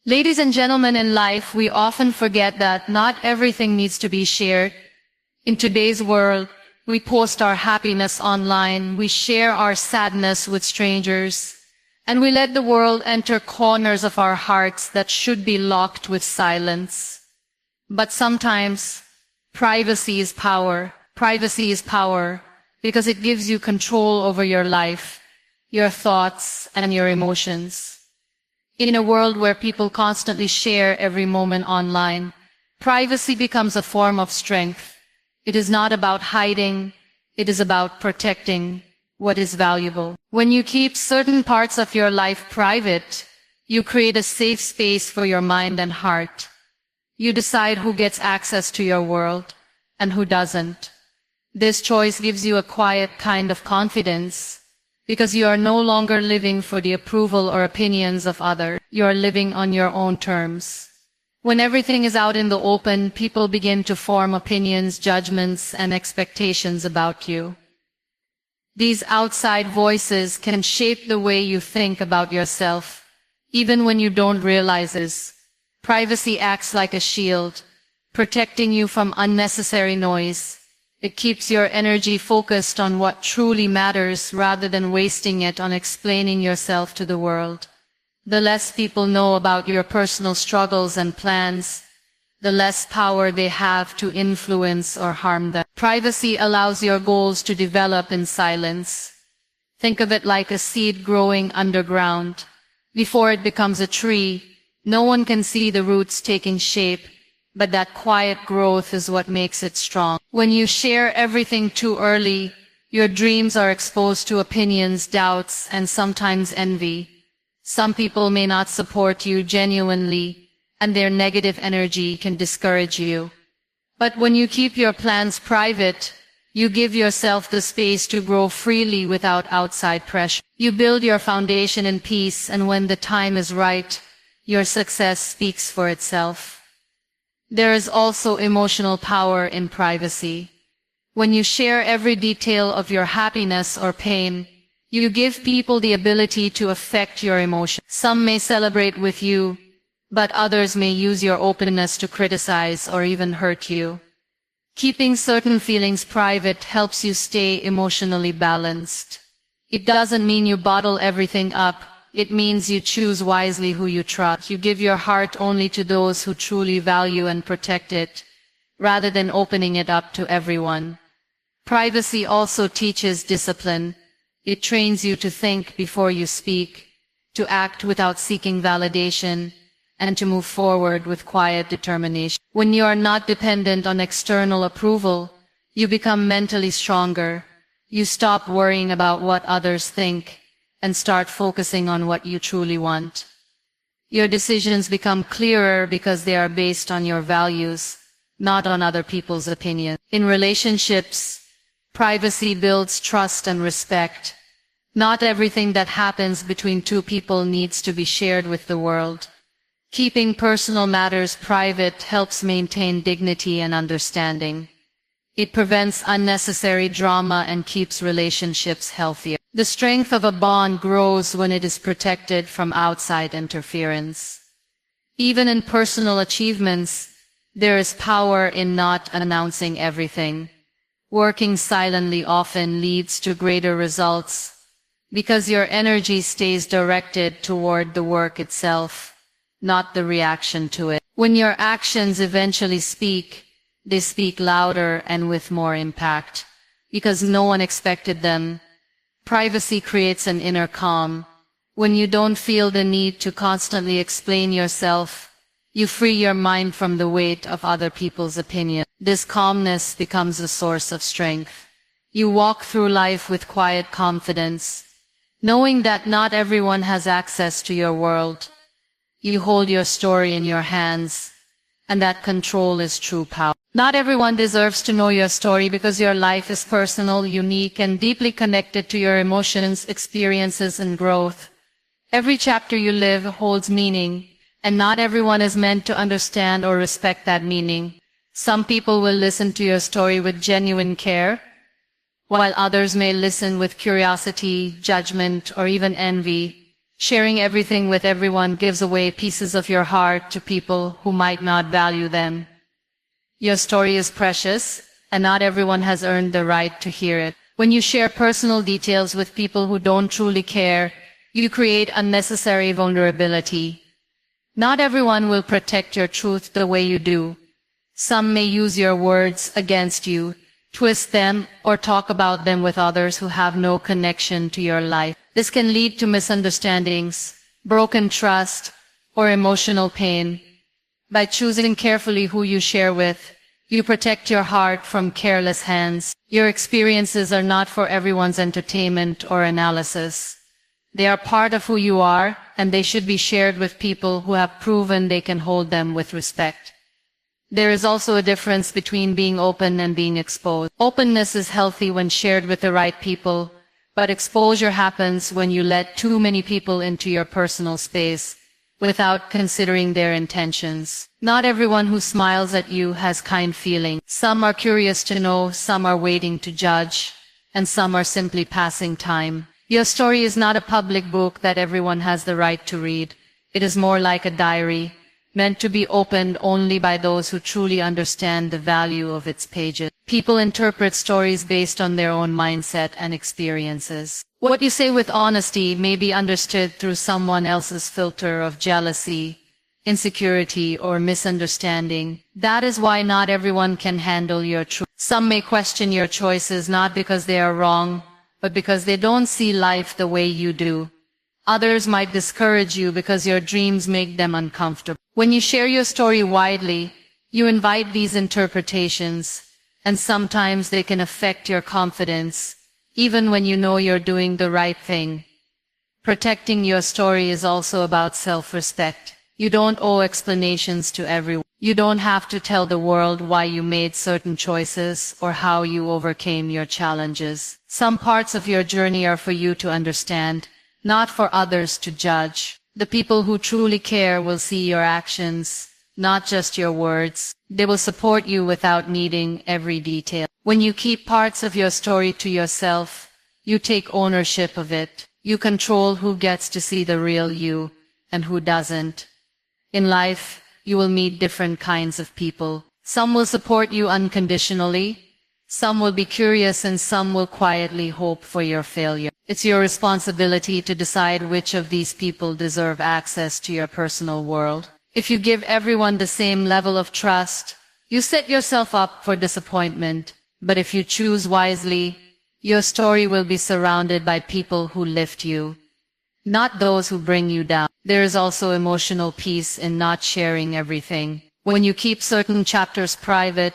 Ladies and gentlemen, in life, we often forget that not everything needs to be shared. In today's world, we post our happiness online, we share our sadness with strangers, and we let the world enter corners of our hearts that should be locked with silence. But sometimes, privacy is power. Privacy is power because it gives you control over your life, your thoughts, and your emotions. In a world where people constantly share every moment online, privacy becomes a form of strength. It is not about hiding, it is about protecting what is valuable. When you keep certain parts of your life private, you create a safe space for your mind and heart. You decide who gets access to your world and who doesn't. This choice gives you a quiet kind of confidence, because you are no longer living for the approval or opinions of others. You are living on your own terms. When everything is out in the open, people begin to form opinions, judgments, and expectations about you. These outside voices can shape the way you think about yourself, even when you don't realize it. Privacy acts like a shield, protecting you from unnecessary noise. It keeps your energy focused on what truly matters rather than wasting it on explaining yourself to the world. The less people know about your personal struggles and plans, the less power they have to influence or harm them. Privacy allows your goals to develop in silence. Think of it like a seed growing underground. Before it becomes a tree, no one can see the roots taking shape, but that quiet growth is what makes it strong. When you share everything too early, your dreams are exposed to opinions, doubts, and sometimes envy. Some people may not support you genuinely, and their negative energy can discourage you. But when you keep your plans private, you give yourself the space to grow freely without outside pressure. You build your foundation in peace, and when the time is right, your success speaks for itself. There is also emotional power in privacy. When you share every detail of your happiness or pain, you give people the ability to affect your emotions. Some may celebrate with you, but others may use your openness to criticize or even hurt you. Keeping certain feelings private helps you stay emotionally balanced. It doesn't mean you bottle everything up. It means you choose wisely who you trust. You give your heart only to those who truly value and protect it, rather than opening it up to everyone. Privacy also teaches discipline. It trains you to think before you speak, to act without seeking validation, and to move forward with quiet determination. When you are not dependent on external approval, you become mentally stronger. You stop worrying about what others think and start focusing on what you truly want. Your decisions become clearer because they are based on your values, not on other people's opinions. In relationships, privacy builds trust and respect. Not everything that happens between two people needs to be shared with the world. Keeping personal matters private helps maintain dignity and understanding. It prevents unnecessary drama and keeps relationships healthier. The strength of a bond grows when it is protected from outside interference. Even in personal achievements, there is power in not announcing everything. Working silently often leads to greater results because your energy stays directed toward the work itself, not the reaction to it. When your actions eventually speak, they speak louder and with more impact because no one expected them. Privacy creates an inner calm. When you don't feel the need to constantly explain yourself, you free your mind from the weight of other people's opinion. This calmness becomes a source of strength. You walk through life with quiet confidence, knowing that not everyone has access to your world. You hold your story in your hands, and that control is true power. Not everyone deserves to know your story because your life is personal, unique, and deeply connected to your emotions, experiences, and growth. Every chapter you live holds meaning, and not everyone is meant to understand or respect that meaning. Some people will listen to your story with genuine care, while others may listen with curiosity, judgment, or even envy. Sharing everything with everyone gives away pieces of your heart to people who might not value them. Your story is precious, and not everyone has earned the right to hear it. When you share personal details with people who don't truly care, you create unnecessary vulnerability. Not everyone will protect your truth the way you do. Some may use your words against you, twist them, or talk about them with others who have no connection to your life. This can lead to misunderstandings, broken trust, or emotional pain. By choosing carefully who you share with, you protect your heart from careless hands. Your experiences are not for everyone's entertainment or analysis. They are part of who you are, and they should be shared with people who have proven they can hold them with respect. There is also a difference between being open and being exposed. Openness is healthy when shared with the right people, but exposure happens when you let too many people into your personal space without considering their intentions. Not everyone who smiles at you has kind feelings. Some are curious to know, some are waiting to judge, and some are simply passing time. Your story is not a public book that everyone has the right to read. It is more like a diary, meant to be opened only by those who truly understand the value of its pages. People interpret stories based on their own mindset and experiences. What you say with honesty may be understood through someone else's filter of jealousy, insecurity, or misunderstanding. That is why not everyone can handle your truth. Some may question your choices not because they are wrong, but because they don't see life the way you do. Others might discourage you because your dreams make them uncomfortable. When you share your story widely, you invite these interpretations, and sometimes they can affect your confidence, even when you know you're doing the right thing. Protecting your story is also about self-respect. You don't owe explanations to everyone. You don't have to tell the world why you made certain choices or how you overcame your challenges. Some parts of your journey are for you to understand, not for others to judge. The people who truly care will see your actions, not just your words. They will support you without needing every detail. When you keep parts of your story to yourself, you take ownership of it. You control who gets to see the real you and who doesn't. In life, you will meet different kinds of people. Some will support you unconditionally, some will be curious, and some will quietly hope for your failure. It's your responsibility to decide which of these people deserve access to your personal world. If you give everyone the same level of trust, you set yourself up for disappointment. But if you choose wisely, your story will be surrounded by people who lift you, not those who bring you down. There is also emotional peace in not sharing everything. When you keep certain chapters private,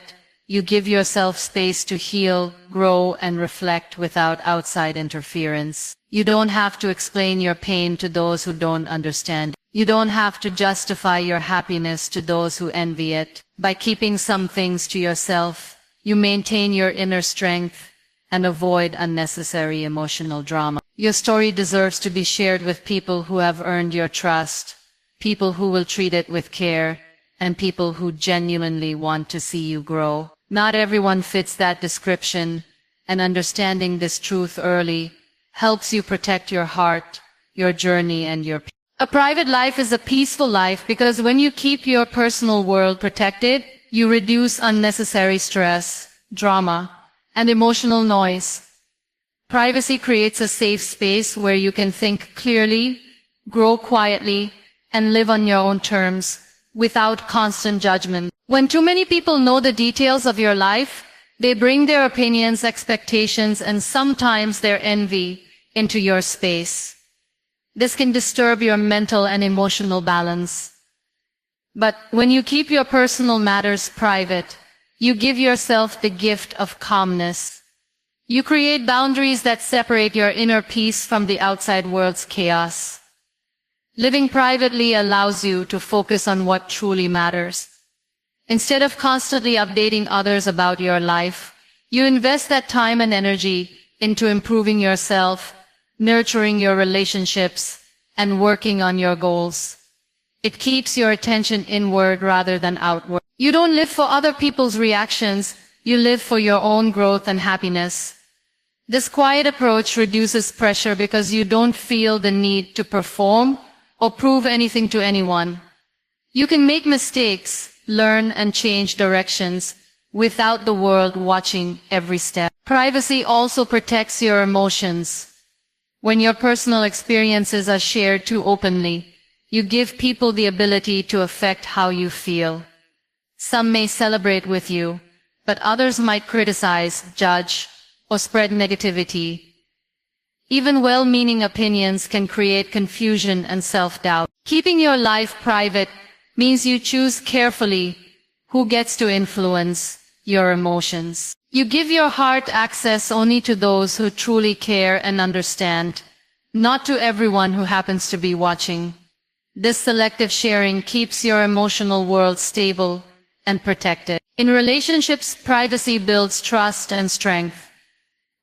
you give yourself space to heal, grow, and reflect without outside interference. You don't have to explain your pain to those who don't understand. You don't have to justify your happiness to those who envy it. By keeping some things to yourself, you maintain your inner strength and avoid unnecessary emotional drama. Your story deserves to be shared with people who have earned your trust, people who will treat it with care, and people who genuinely want to see you grow. Not everyone fits that description, and understanding this truth early helps you protect your heart, your journey, and your peace. A private life is a peaceful life because when you keep your personal world protected, you reduce unnecessary stress, drama, and emotional noise. Privacy creates a safe space where you can think clearly, grow quietly, and live on your own terms without constant judgment. When too many people know the details of your life, they bring their opinions, expectations, and sometimes their envy into your space. This can disturb your mental and emotional balance. But when you keep your personal matters private, you give yourself the gift of calmness. You create boundaries that separate your inner peace from the outside world's chaos. Living privately allows you to focus on what truly matters. Instead of constantly updating others about your life, you invest that time and energy into improving yourself, nurturing your relationships, and working on your goals. It keeps your attention inward rather than outward. You don't live for other people's reactions, you live for your own growth and happiness. This quiet approach reduces pressure because you don't feel the need to perform or prove anything to anyone. You can make mistakes, learn and change directions without the world watching every step. Privacy also protects your emotions. When your personal experiences are shared too openly, you give people the ability to affect how you feel. Some may celebrate with you, but others might criticize, judge, or spread negativity. Even well-meaning opinions can create confusion and self-doubt. Keeping your life private means you choose carefully who gets to influence your emotions. You give your heart access only to those who truly care and understand, not to everyone who happens to be watching. This selective sharing keeps your emotional world stable and protected. In relationships, privacy builds trust and strength.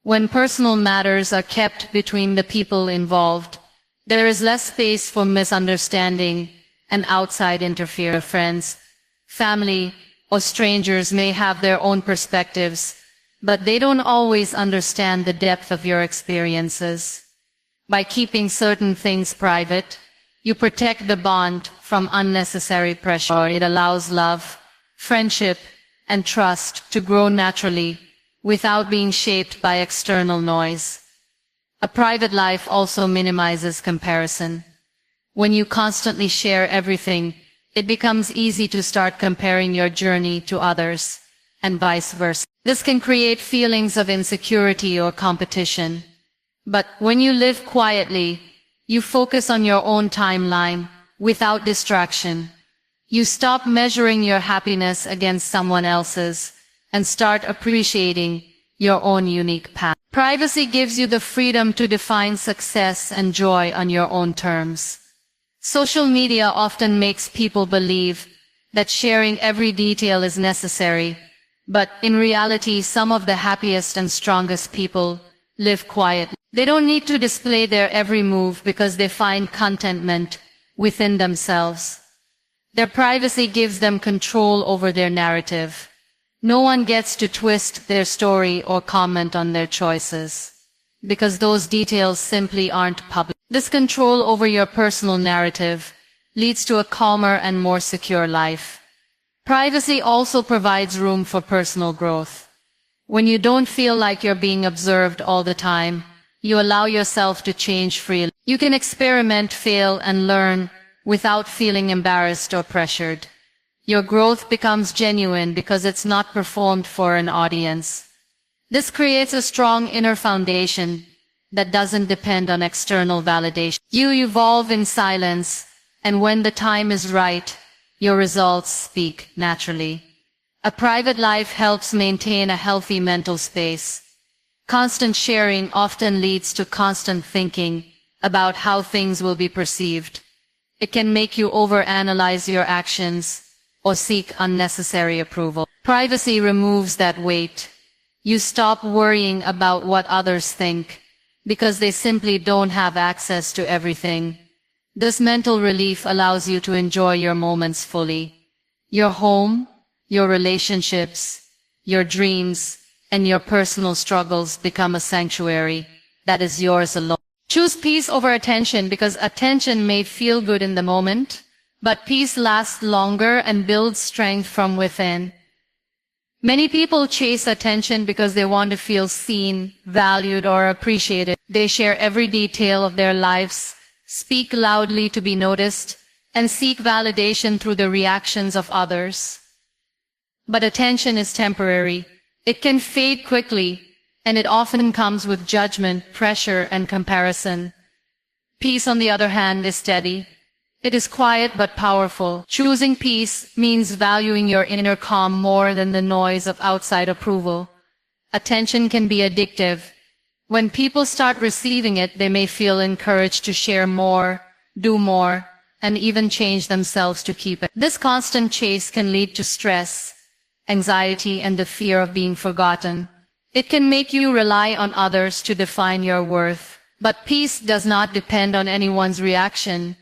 When personal matters are kept between the people involved, there is less space for misunderstanding and outside interference. Friends, family, or strangers may have their own perspectives, but they don't always understand the depth of your experiences. By keeping certain things private, you protect the bond from unnecessary pressure. It allows love, friendship, and trust to grow naturally without being shaped by external noise. A private life also minimizes comparison. When you constantly share everything, it becomes easy to start comparing your journey to others, and vice versa. This can create feelings of insecurity or competition. But when you live quietly, you focus on your own timeline, without distraction. You stop measuring your happiness against someone else's, and start appreciating your own unique path. Privacy gives you the freedom to define success and joy on your own terms. Social media often makes people believe that sharing every detail is necessary, but in reality, some of the happiest and strongest people live quietly. They don't need to display their every move because they find contentment within themselves. Their privacy gives them control over their narrative. No one gets to twist their story or comment on their choices, because those details simply aren't public. This control over your personal narrative leads to a calmer and more secure life. Privacy also provides room for personal growth. When you don't feel like you're being observed all the time, you allow yourself to change freely. You can experiment, fail, and learn without feeling embarrassed or pressured. Your growth becomes genuine because it's not performed for an audience. This creates a strong inner foundation that doesn't depend on external validation. You evolve in silence, and when the time is right, your results speak naturally. A private life helps maintain a healthy mental space. Constant sharing often leads to constant thinking about how things will be perceived. It can make you overanalyze your actions or seek unnecessary approval. Privacy removes that weight. You stop worrying about what others think, because they simply don't have access to everything. This mental relief allows you to enjoy your moments fully. Your home, your relationships, your dreams, and your personal struggles become a sanctuary that is yours alone. Choose peace over attention because attention may feel good in the moment, but peace lasts longer and builds strength from within. Many people chase attention because they want to feel seen, valued, or appreciated. They share every detail of their lives, speak loudly to be noticed, and seek validation through the reactions of others. But attention is temporary. It can fade quickly, and it often comes with judgment, pressure, and comparison. Peace, on the other hand, is steady. It is quiet but powerful. Choosing peace means valuing your inner calm more than the noise of outside approval. Attention can be addictive. When people start receiving it, they may feel encouraged to share more, do more, and even change themselves to keep it. This constant chase can lead to stress, anxiety, and the fear of being forgotten. It can make you rely on others to define your worth. But peace does not depend on anyone's reaction.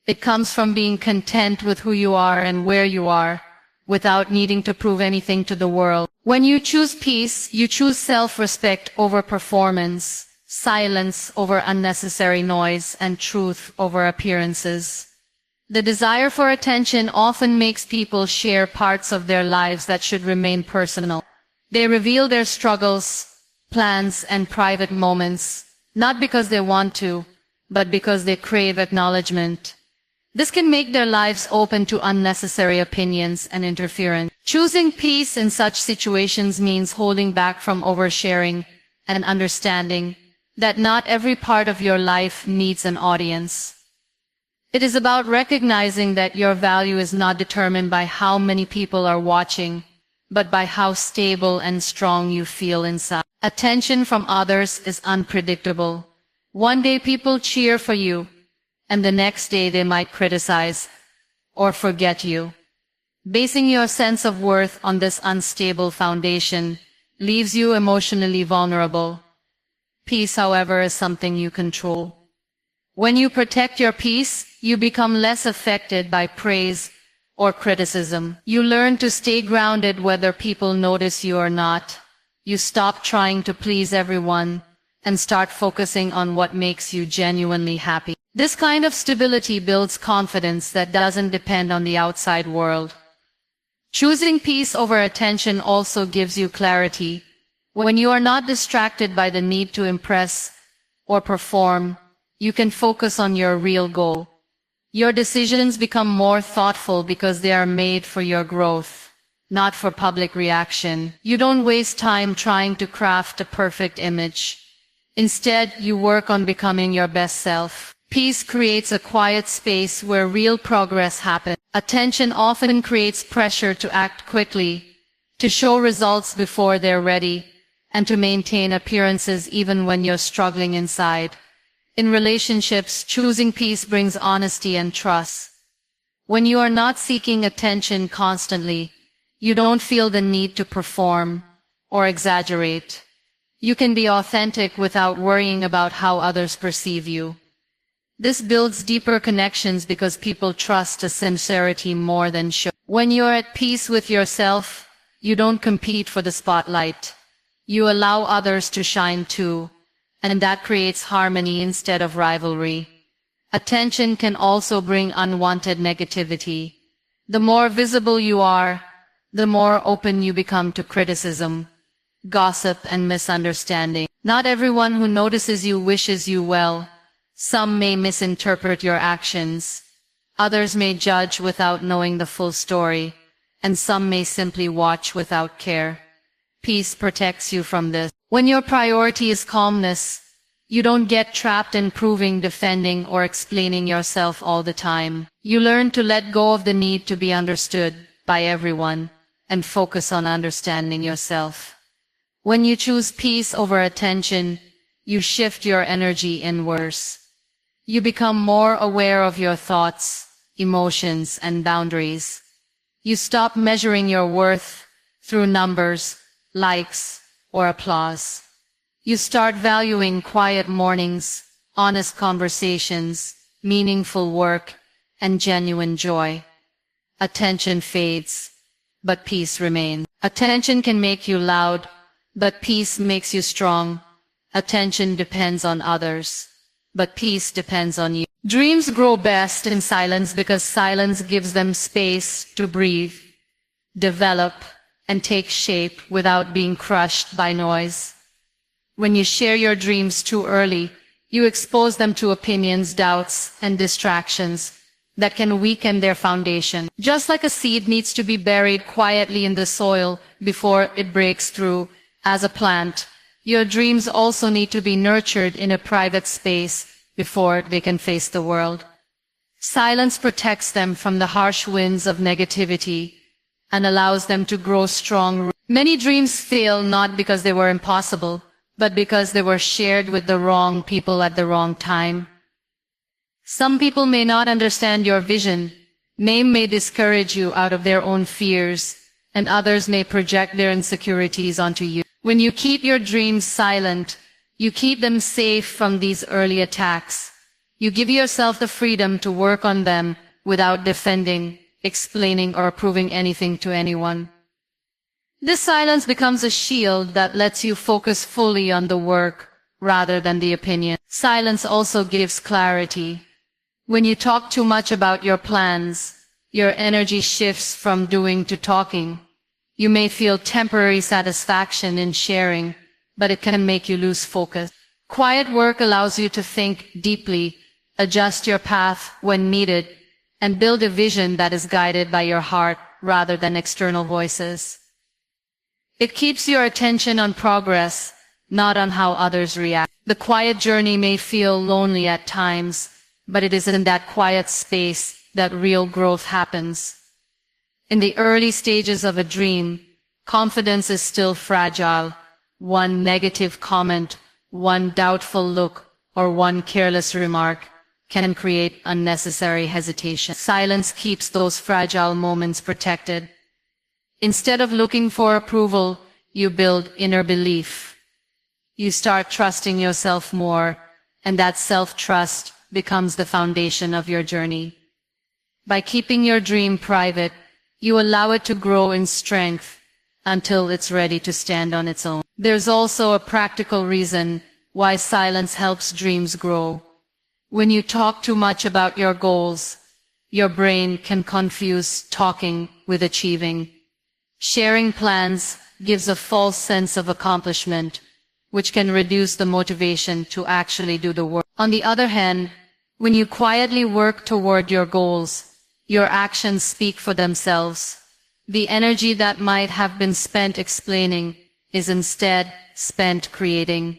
It comes from being content with who you are and where you are, without needing to prove anything to the world. When you choose peace, you choose self-respect over performance, silence over unnecessary noise, and truth over appearances. The desire for attention often makes people share parts of their lives that should remain personal. They reveal their struggles, plans, and private moments, not because they want to, but because they crave acknowledgement. This can make their lives open to unnecessary opinions and interference. Choosing peace in such situations means holding back from oversharing and understanding that not every part of your life needs an audience. It is about recognizing that your value is not determined by how many people are watching, but by how stable and strong you feel inside. Attention from others is unpredictable. One day people cheer for you, and the next day they might criticize or forget you. Basing your sense of worth on this unstable foundation leaves you emotionally vulnerable. Peace, however, is something you control. When you protect your peace, you become less affected by praise or criticism. You learn to stay grounded whether people notice you or not. You stop trying to please everyone and start focusing on what makes you genuinely happy. This kind of stability builds confidence that doesn't depend on the outside world. Choosing peace over attention also gives you clarity. When you are not distracted by the need to impress or perform, you can focus on your real goal. Your decisions become more thoughtful because they are made for your growth, not for public reaction. You don't waste time trying to craft a perfect image. Instead, you work on becoming your best self. Peace creates a quiet space where real progress happens. Attention often creates pressure to act quickly, to show results before they're ready, and to maintain appearances even when you're struggling inside. In relationships, choosing peace brings honesty and trust. When you are not seeking attention constantly, you don't feel the need to perform or exaggerate. You can be authentic without worrying about how others perceive you. This builds deeper connections because people trust a sincerity more than show. When you're at peace with yourself, you don't compete for the spotlight. You allow others to shine too, and that creates harmony instead of rivalry. Attention can also bring unwanted negativity. The more visible you are, the more open you become to criticism, gossip, and misunderstanding. Not everyone who notices you wishes you well. Some may misinterpret your actions. Others may judge without knowing the full story, and some may simply watch without care. Peace protects you from this. When your priority is calmness, you don't get trapped in proving, defending, or explaining yourself all the time. You learn to let go of the need to be understood by everyone and focus on understanding yourself. When you choose peace over attention, you shift your energy inwards. You become more aware of your thoughts, emotions, and boundaries. You stop measuring your worth through numbers, likes, or applause. You start valuing quiet mornings, honest conversations, meaningful work, and genuine joy. Attention fades, but peace remains. Attention can make you loud, but peace makes you strong. Attention depends on others, but peace depends on you. Dreams grow best in silence because silence gives them space to breathe, develop, and take shape without being crushed by noise. When you share your dreams too early, you expose them to opinions, doubts, and distractions that can weaken their foundation. Just like a seed needs to be buried quietly in the soil before it breaks through as a plant, your dreams also need to be nurtured in a private space before they can face the world. Silence protects them from the harsh winds of negativity and allows them to grow strong. Many dreams fail not because they were impossible, but because they were shared with the wrong people at the wrong time. Some people may not understand your vision, may discourage you out of their own fears, and others may project their insecurities onto you. When you keep your dreams silent, you keep them safe from these early attacks. You give yourself the freedom to work on them without defending explaining or proving anything to anyone. This silence becomes a shield that lets you focus fully on the work rather than the opinion. Silence also gives clarity. When you talk too much about your plans, your energy shifts from doing to talking. You may feel temporary satisfaction in sharing, but it can make you lose focus. Quiet work allows you to think deeply, adjust your path when needed, and build a vision that is guided by your heart rather than external voices. It keeps your attention on progress, not on how others react. The quiet journey may feel lonely at times, but it is in that quiet space that real growth happens. In the early stages of a dream, confidence is still fragile. One negative comment, one doubtful look, or one careless remark can create unnecessary hesitation. Silence keeps those fragile moments protected. Instead of looking for approval, you build inner belief. You start trusting yourself more, and that self-trust becomes the foundation of your journey. By keeping your dream private, you allow it to grow in strength until it's ready to stand on its own. There's also a practical reason why silence helps dreams grow. When you talk too much about your goals, your brain can confuse talking with achieving. Sharing plans gives a false sense of accomplishment, which can reduce the motivation to actually do the work. On the other hand, when you quietly work toward your goals, your actions speak for themselves. The energy that might have been spent explaining is instead spent creating.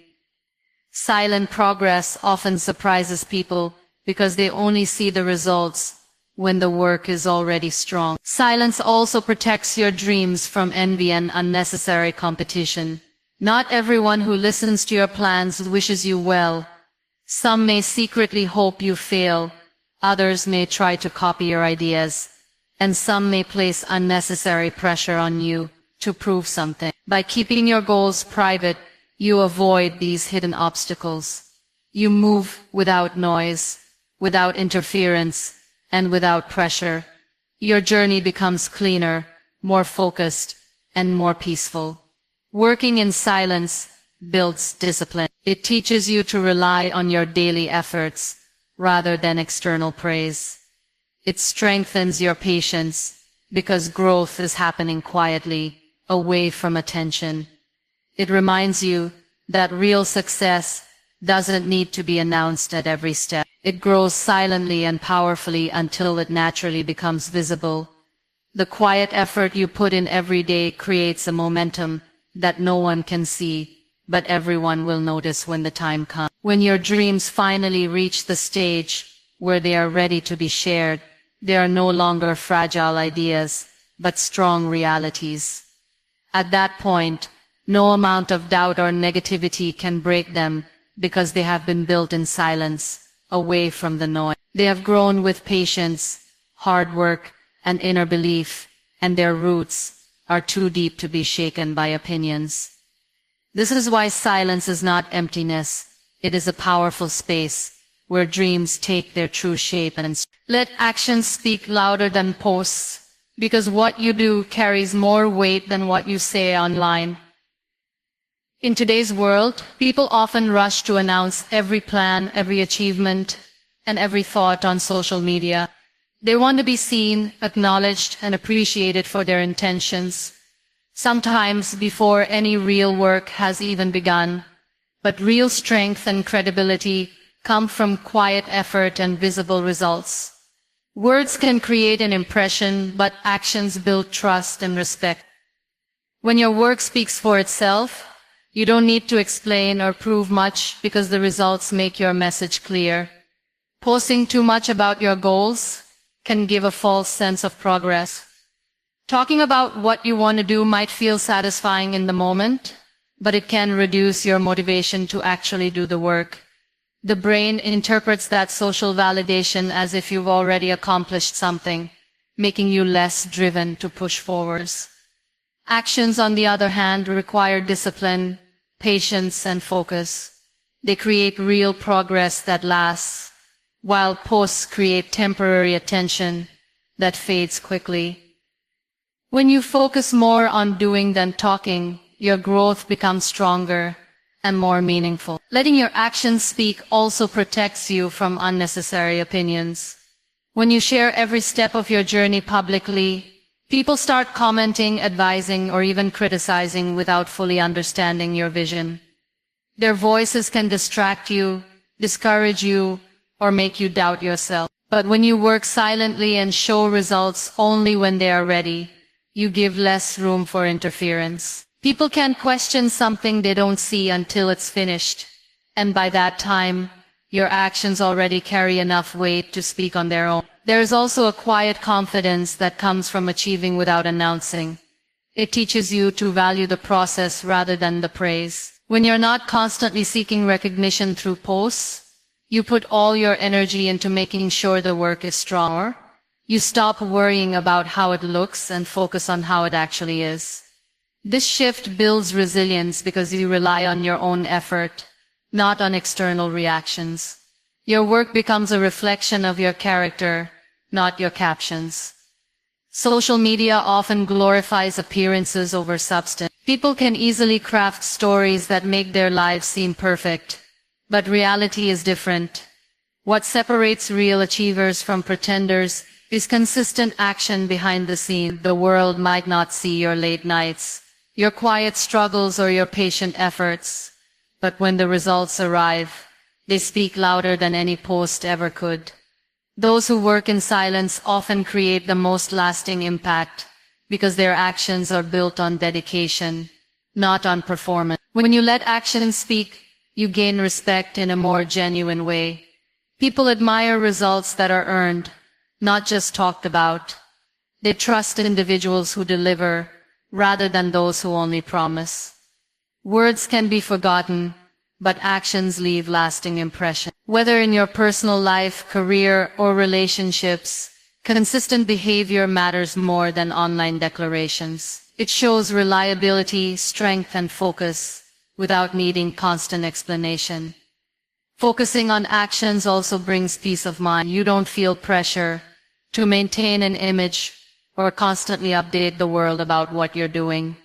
Silent progress often surprises people because they only see the results when the work is already strong. Silence also protects your dreams from envy and unnecessary competition. Not everyone who listens to your plans wishes you well. Some may secretly hope you fail, others may try to copy your ideas, and some may place unnecessary pressure on you to prove something. By keeping your goals private, you avoid these hidden obstacles. You move without noise, without interference, and without pressure. Your journey becomes cleaner, more focused, and more peaceful. Working in silence builds discipline. It teaches you to rely on your daily efforts rather than external praise. It strengthens your patience because growth is happening quietly, away from attention. It reminds you that real success doesn't need to be announced at every step. It grows silently and powerfully until it naturally becomes visible. The quiet effort you put in every day creates a momentum that no one can see, but everyone will notice when the time comes. When your dreams finally reach the stage where they are ready to be shared, they are no longer fragile ideas, but strong realities. At that point, no amount of doubt or negativity can break them because they have been built in silence, away from the noise. They have grown with patience, hard work, and inner belief, and their roots are too deep to be shaken by opinions. This is why silence is not emptiness. It is a powerful space where dreams take their true shape. And let actions speak louder than posts, because what you do carries more weight than what you say online. In today's world, people often rush to announce every plan, every achievement, and every thought on social media. They want to be seen, acknowledged, and appreciated for their intentions, sometimes before any real work has even begun. But real strength and credibility come from quiet effort and visible results. Words can create an impression, but actions build trust and respect. When your work speaks for itself, you don't need to explain or prove much because the results make your message clear. Posting too much about your goals can give a false sense of progress. Talking about what you want to do might feel satisfying in the moment, but it can reduce your motivation to actually do the work. The brain interprets that social validation as if you've already accomplished something, making you less driven to push forwards. Actions, on the other hand, require discipline, patience, and focus. They create real progress that lasts, while posts create temporary attention. that fades quickly. When you focus more on doing than talking, your growth becomes stronger and more meaningful. Letting your actions speak also protects you from unnecessary opinions. When you share every step of your journey publicly, people start commenting, advising, or even criticizing without fully understanding your vision. Their voices can distract you, discourage you, or make you doubt yourself. But when you work silently and show results only when they are ready, you give less room for interference. People can question something they don't see until it's finished, and by that time, your actions already carry enough weight to speak on their own. There is also a quiet confidence that comes from achieving without announcing. It teaches you to value the process rather than the praise. When you're not constantly seeking recognition through posts, you put all your energy into making sure the work is stronger. You stop worrying about how it looks and focus on how it actually is. This shift builds resilience because you rely on your own effort, not on external reactions. Your work becomes a reflection of your character, not your captions. Social media often glorifies appearances over substance. People can easily craft stories that make their lives seem perfect, but reality is different. What separates real achievers from pretenders is consistent action behind the scenes. The world might not see your late nights, your quiet struggles, or your patient efforts, but when the results arrive, they speak louder than any post ever could. Those who work in silence often create the most lasting impact because their actions are built on dedication, not on performance. When you let actions speak, you gain respect in a more genuine way. People admire results that are earned, not just talked about. They trust individuals who deliver rather than those who only promise. Words can be forgotten, but actions leave lasting impressions. Whether in your personal life, career, or relationships, consistent behavior matters more than online declarations. It shows reliability, strength, and focus without needing constant explanation. Focusing on actions also brings peace of mind. You don't feel pressure to maintain an image or constantly update the world about what you're doing.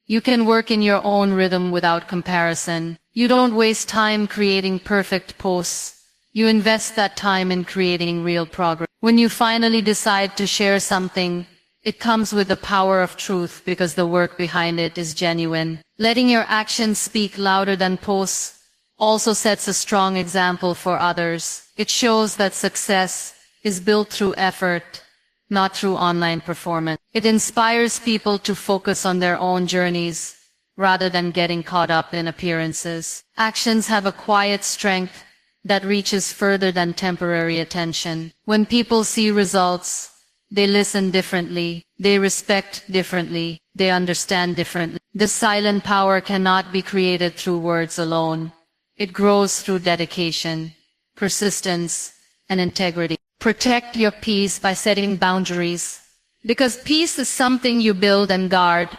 You can work in your own rhythm without comparison. You don't waste time creating perfect posts. You invest that time in creating real progress. When you finally decide to share something, it comes with the power of truth because the work behind it is genuine. Letting your actions speak louder than posts also sets a strong example for others. It shows that success is built through effort, not through online performance. It inspires people to focus on their own journeys rather than getting caught up in appearances. Actions have a quiet strength that reaches further than temporary attention. When people see results, they listen differently, they respect differently, they understand differently. This silent power cannot be created through words alone. It grows through dedication, persistence, and integrity. Protect your peace by setting boundaries, because peace is something you build and guard,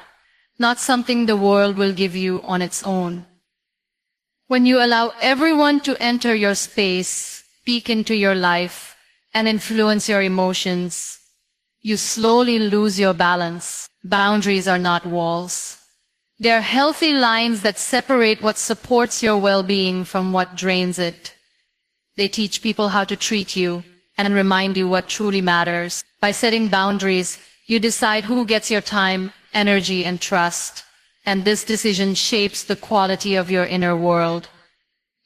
not something the world will give you on its own. When you allow everyone to enter your space, peek into your life, and influence your emotions, you slowly lose your balance. Boundaries are not walls. They are healthy lines that separate what supports your well-being from what drains it. They teach people how to treat you and remind you what truly matters. By setting boundaries, you decide who gets your time, energy, and trust, and this decision shapes the quality of your inner world.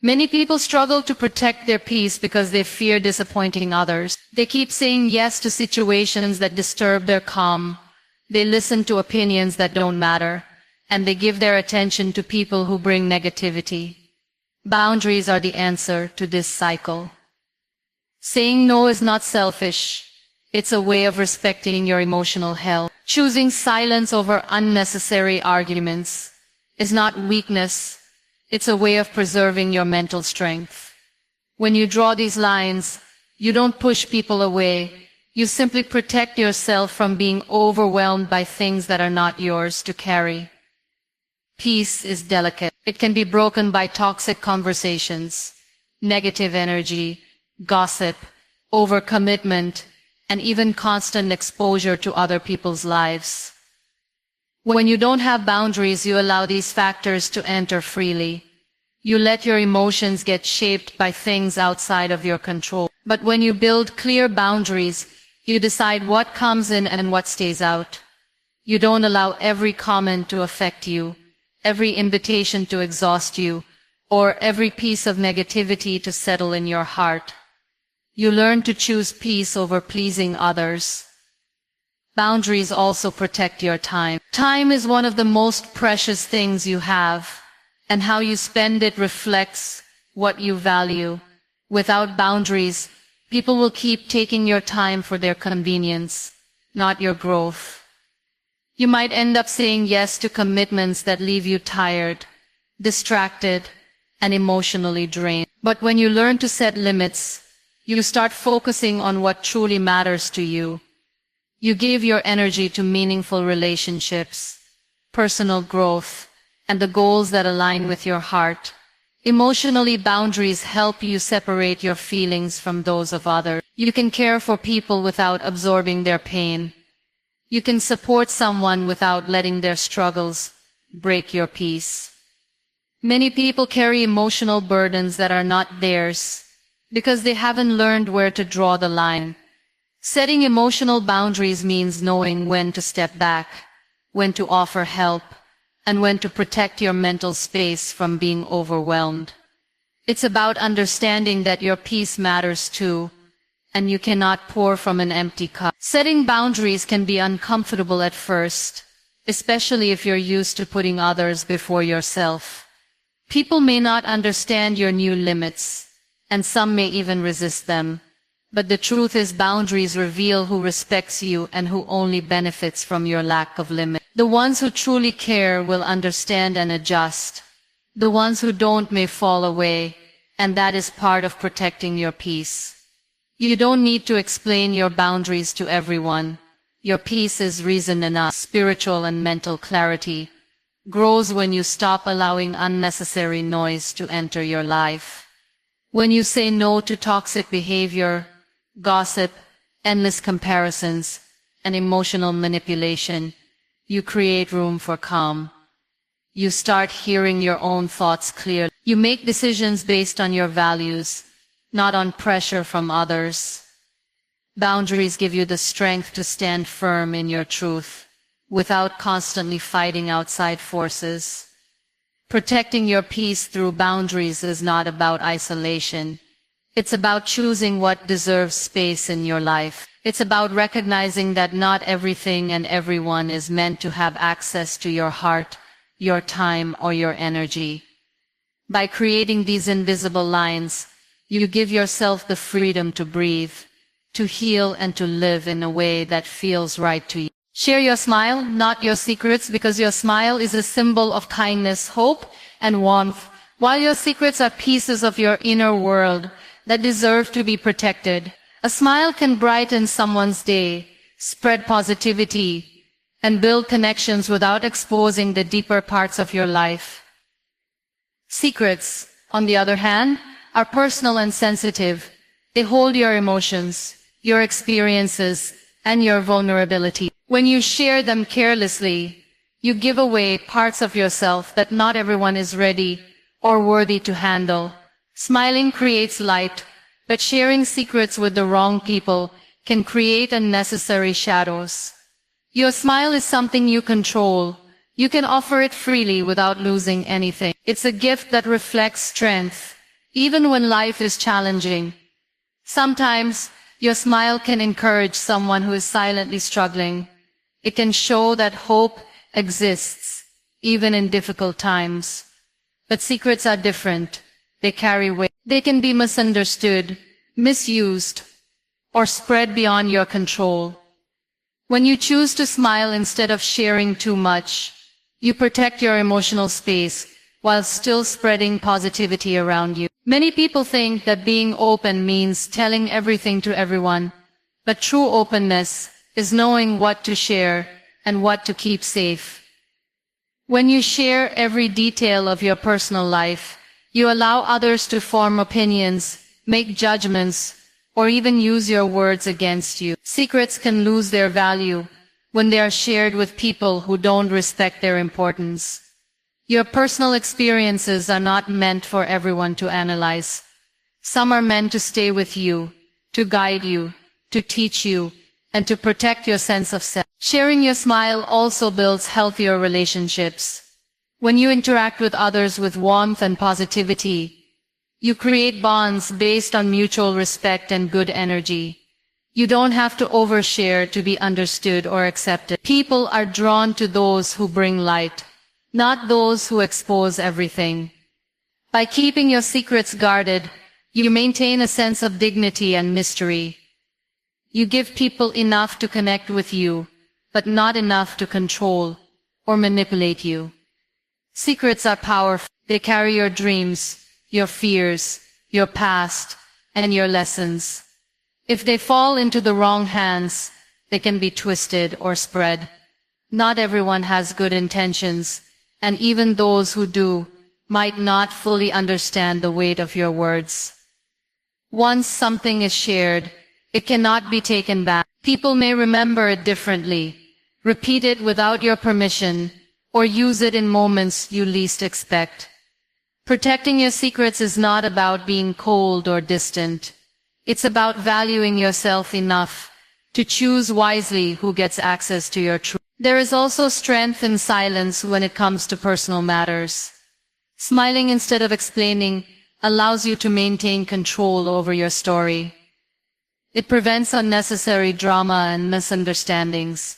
Many people struggle to protect their peace because they fear disappointing others. They keep saying yes to situations that disturb their calm. They listen to opinions that don't matter, and they give their attention to people who bring negativity. Boundaries are the answer to this cycle. Saying no is not selfish. It's a way of respecting your emotional health. Choosing silence over unnecessary arguments is not weakness. It's a way of preserving your mental strength. When you draw these lines, you don't push people away. You simply protect yourself from being overwhelmed by things that are not yours to carry. Peace is delicate. It can be broken by toxic conversations, negative energy, gossip, overcommitment, and even constant exposure to other people's lives. When you don't have boundaries, you allow these factors to enter freely. You let your emotions get shaped by things outside of your control. But when you build clear boundaries, you decide what comes in and what stays out. You don't allow every comment to affect you, every invitation to exhaust you, or every piece of negativity to settle in your heart. You learn to choose peace over pleasing others. Boundaries also protect your time. Time is one of the most precious things you have, and how you spend it reflects what you value. Without boundaries, people will keep taking your time for their convenience, not your growth. You might end up saying yes to commitments that leave you tired, distracted, and emotionally drained. But when you learn to set limits, you start focusing on what truly matters to you. You give your energy to meaningful relationships, personal growth, and the goals that align with your heart. Emotionally, boundaries help you separate your feelings from those of others. You can care for people without absorbing their pain. You can support someone without letting their struggles break your peace. Many people carry emotional burdens that are not theirs because they haven't learned where to draw the line. Setting emotional boundaries means knowing when to step back, when to offer help, and when to protect your mental space from being overwhelmed. It's about understanding that your peace matters too, and you cannot pour from an empty cup. Setting boundaries can be uncomfortable at first, especially if you're used to putting others before yourself. People may not understand your new limits, and some may even resist them. But the truth is, boundaries reveal who respects you and who only benefits from your lack of limit. The ones who truly care will understand and adjust. The ones who don't may fall away, and that is part of protecting your peace. You don't need to explain your boundaries to everyone. Your peace is reason enough. Spiritual and mental clarity grows when you stop allowing unnecessary noise to enter your life. When you say no to toxic behavior, gossip, endless comparisons, and emotional manipulation, you create room for calm. You start hearing your own thoughts clearly. You make decisions based on your values, not on pressure from others. Boundaries give you the strength to stand firm in your truth, without constantly fighting outside forces. Protecting your peace through boundaries is not about isolation. It's about choosing what deserves space in your life. It's about recognizing that not everything and everyone is meant to have access to your heart, your time, or your energy. By creating these invisible lines, you give yourself the freedom to breathe, to heal, and to live in a way that feels right to you. Share your smile, not your secrets, because your smile is a symbol of kindness, hope, and warmth, while your secrets are pieces of your inner world that deserve to be protected. A smile can brighten someone's day, spread positivity, and build connections without exposing the deeper parts of your life. Secrets, on the other hand, are personal and sensitive. They hold your emotions, your experiences, and your vulnerability. When you share them carelessly, you give away parts of yourself that not everyone is ready or worthy to handle. Smiling creates light, but sharing secrets with the wrong people can create unnecessary shadows. Your smile is something you control. You can offer it freely without losing anything. It's a gift that reflects strength, even when life is challenging. Sometimes, your smile can encourage someone who is silently struggling. It can show that hope exists, even in difficult times. But secrets are different. They carry weight. They can be misunderstood, misused, or spread beyond your control. When you choose to smile instead of sharing too much, you protect your emotional space while still spreading positivity around you. Many people think that being open means telling everything to everyone, but true openness is knowing what to share and what to keep safe. When you share every detail of your personal life, you allow others to form opinions, make judgments, or even use your words against you. Secrets can lose their value when they are shared with people who don't respect their importance. Your personal experiences are not meant for everyone to analyze. Some are meant to stay with you, to guide you, to teach you, and to protect your sense of self. Sharing your smile also builds healthier relationships. When you interact with others with warmth and positivity, you create bonds based on mutual respect and good energy. You don't have to overshare to be understood or accepted. People are drawn to those who bring light, not those who expose everything. By keeping your secrets guarded, you maintain a sense of dignity and mystery. You give people enough to connect with you, but not enough to control or manipulate you. Secrets are powerful. They carry your dreams, your fears, your past, and your lessons. If they fall into the wrong hands, they can be twisted or spread. Not everyone has good intentions, and even those who do might not fully understand the weight of your words. Once something is shared, it cannot be taken back. People may remember it differently, repeat it without your permission, or use it in moments you least expect. Protecting your secrets is not about being cold or distant. It's about valuing yourself enough to choose wisely who gets access to your truth. There is also strength in silence when it comes to personal matters. Smiling instead of explaining allows you to maintain control over your story. It prevents unnecessary drama and misunderstandings.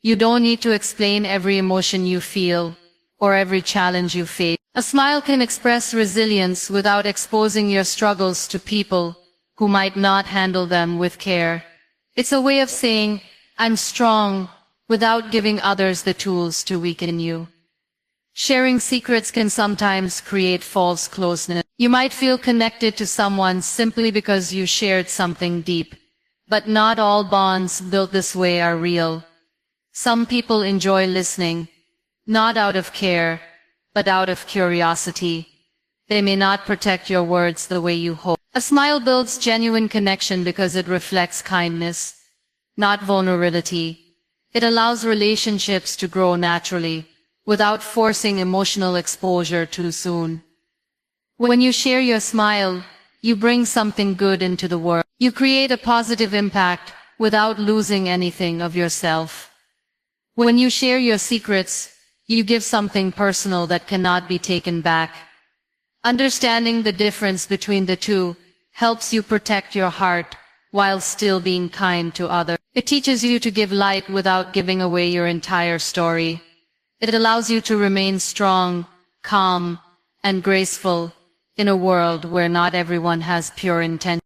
You don't need to explain every emotion you feel or every challenge you face. A smile can express resilience without exposing your struggles to people who might not handle them with care. It's a way of saying, I'm strong, without giving others the tools to weaken you. Sharing secrets can sometimes create false closeness. You might feel connected to someone simply because you shared something deep, but not all bonds built this way are real. Some people enjoy listening, not out of care, but out of curiosity. They may not protect your words the way you hope. A smile builds genuine connection because it reflects kindness, not vulnerability. It allows relationships to grow naturally, without forcing emotional exposure too soon. When you share your smile, you bring something good into the world. You create a positive impact without losing anything of yourself. When you share your secrets, you give something personal that cannot be taken back. Understanding the difference between the two helps you protect your heart while still being kind to others. It teaches you to give light without giving away your entire story. It allows you to remain strong, calm, and graceful in a world where not everyone has pure intent.